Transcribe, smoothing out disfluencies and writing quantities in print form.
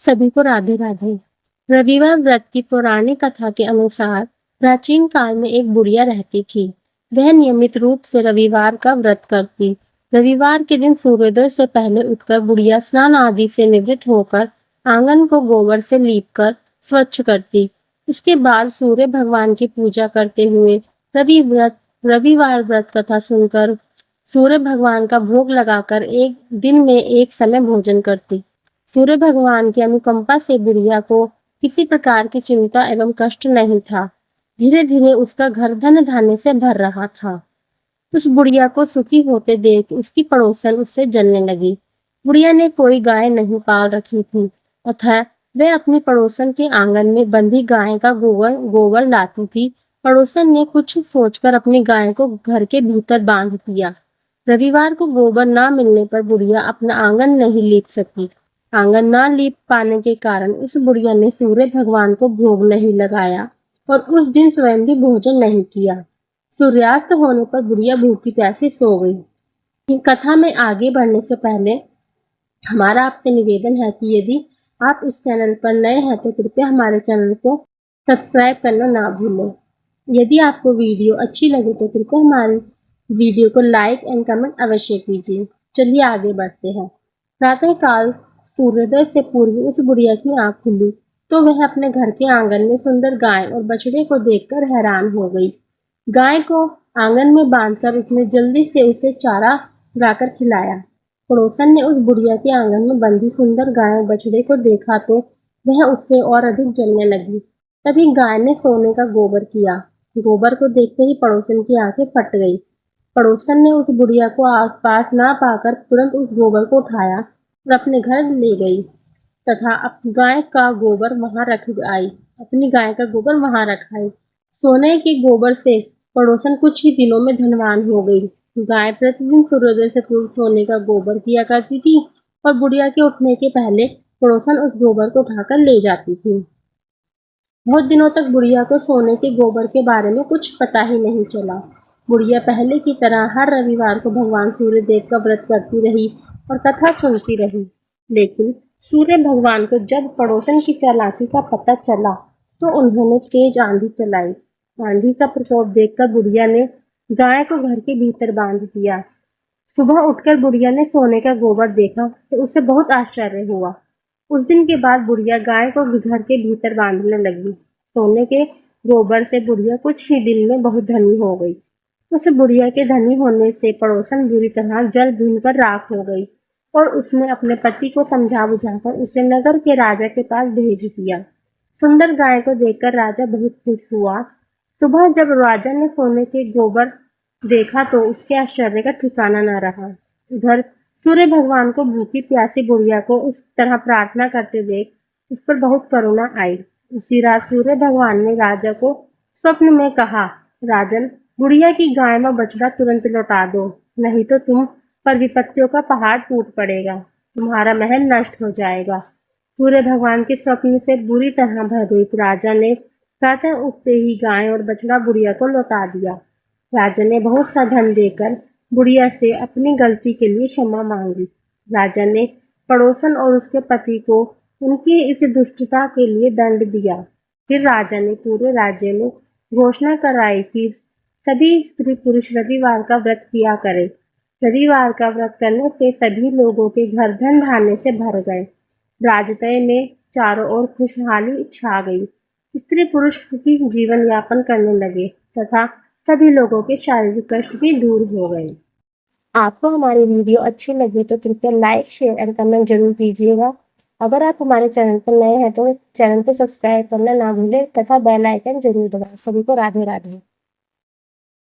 सभी को राधे राधे। रविवार व्रत की पौराणिक कथा के अनुसार प्राचीन काल में एक बुढ़िया रहती थी। वह नियमित रूप से रविवार का व्रत करती। रविवार के दिन सूर्योदय से पहले उठकर बुढ़िया स्नान आदि से निवृत्त होकर आंगन को गोबर से लीपकर स्वच्छ करती। इसके बाद सूर्य भगवान की पूजा करते हुए रविवार व्रत कथा सुनकर सूर्य भगवान का भोग लगाकर एक दिन में एक समय भोजन करती। सूर्य भगवान की अनुकंपा से बुढ़िया को किसी प्रकार की चिंता एवं कष्ट नहीं था। धीरे धीरे उसका घर धन धान्य से भर रहा था। उस बुढ़िया को सुखी होते देख उसकी पड़ोसन उससे जलने लगी। बुढ़िया ने कोई गाय नहीं पाल रखी थी, अतः वह अपनी पड़ोसन के आंगन में बंधी गाय का गोबर लाती थी। पड़ोसन ने कुछ सोचकर अपनी गाय को घर के भीतर बांध दिया। रविवार को गोबर ना मिलने पर बुढ़िया अपना आंगन नहीं लीप सकी। आंगन ना लीप पाने के कारण उस बुढ़िया ने सूर्य भगवान को भोग नहीं लगाया और उस दिन स्वयं भी भोजन नहीं किया। सूर्यास्त होने पर बुढ़िया भूखी प्यासी सो गई। कथा में आगे बढ़ने से पहले हमारा आपसे निवेदन है कि यदि आप इस चैनल पर नए हैं तो कृपया हमारे चैनल को सब्सक्राइब करना ना भूलें। यदि आपको वीडियो अच्छी लगे तो कृपया हमारी वीडियो को लाइक एंड कमेंट अवश्य कीजिए। चलिए आगे बढ़ते हैं। प्रातः काल सूर्योदय से पूर्व उस बुढ़िया की आंख खुली तो वह अपने घर के आंगन में सुंदर गाय और बछड़े को देखकर हैरान हो गई। गाय को आंगन में बांधकर उसने जल्दी से उसे चारा लाकर खिलाया। पड़ोसन ने उस बुढ़िया के आंगन में बंधी सुंदर गाय और बछड़े को देखा तो वह उससे और अधिक जलने लगी। तभी गाय ने सोने का गोबर किया। गोबर को देखते ही पड़ोसन की आंखें फट गई। पड़ोसन ने उस बुढ़िया को आसपास ना पाकर तुरंत उस गोबर को उठाया और अपने घर ले गई तथा अपनी गाय का गोबर वहां रख आई। सोने के गोबर से पड़ोसन कुछ ही दिनों में धनवान हो गई। गाय प्रतिदिन सूर्योदय से पूर्व सोने का गोबर किया करती थी और बुढ़िया के उठने के पहले पड़ोसन उस गोबर को उठाकर ले जाती थी। बहुत दिनों तक बुढ़िया को सोने के गोबर के बारे में कुछ पता ही नहीं चला। बुढ़िया पहले की तरह हर रविवार को भगवान सूर्यदेव का व्रत करती रही और कथा सुनती रही। लेकिन सूर्य भगवान को जब पड़ोसन की चालाकी का पता चला तो उन्होंने तेज आंधी चलाई। आंधी का प्रकोप देखकर बुढ़िया ने गाय को घर के भीतर बांध दिया। सुबह उठकर बुढ़िया ने सोने का गोबर देखा तो उसे बहुत आश्चर्य हुआ। उस दिन के बाद बुढ़िया गाय को घर के भीतर बांधने लगी। सोने के गोबर से बुढ़िया कुछ ही दिन में बहुत धनी हो गई। उस बुढ़िया के धनी होने से पड़ोसन बुरी तरह जल भूनकर राख हो गई और उसने अपने पति को समझा बुझाकर उसे नगर के राजा के पास भेज दिया। सुंदर गाय को देखकर राजा बहुत खुश हुआ। सुबह जब राजा ने सोने के गोबर देखा तो उसके आश्चर्य का ठिकाना न रहा। उधर सूर्य भगवान को भूखी प्यासी बुढ़िया को इस तरह प्रार्थना करते देख उस पर बहुत करुणा आई। उसी रात सूर्य भगवान ने राजा को स्वप्न में कहा, राजन, बुढ़िया की गाय व बछड़ा तुरंत लौटा दो, नहीं तो तुम पर विपत्तियों का पहाड़ टूट पड़ेगा, तुम्हारा महल नष्ट हो जाएगा। सूर्य भगवान के स्वप्न से बुरी तरह भयभीत राजा ने प्रातः उठते ही गाय और बछड़ा बुढ़िया को लौटा दिया। राजा ने बहुत सा धन देकर बुढ़िया से अपनी गलती के लिए क्षमा मांगी। राजा ने पड़ोसन और उसके पति को उनकी इस दुष्टता के लिए दंड दिया। फिर राजा ने पूरे राज्य में घोषणा कराई कि सभी स्त्री पुरुष रविवार का व्रत किया करें। रविवार का व्रत करने से सभी लोगों के घर धन धान्य से भर गए। राजतय में चारों ओर खुशहाली छा गई। स्त्री पुरुष सुखी जीवन यापन करने लगे तथा सभी लोगों के शारीरिक कष्ट भी दूर हो गए। आपको हमारी वीडियो अच्छी लगी तो कृपया लाइक, शेयर और कमेंट जरूर कीजिएगा। अगर आप हमारे चैनल पर नए हैं तो चैनल को सब्सक्राइब करना ना भूलें तथा बेल आइकन जरूर दबाएं। सभी को राधे राधे।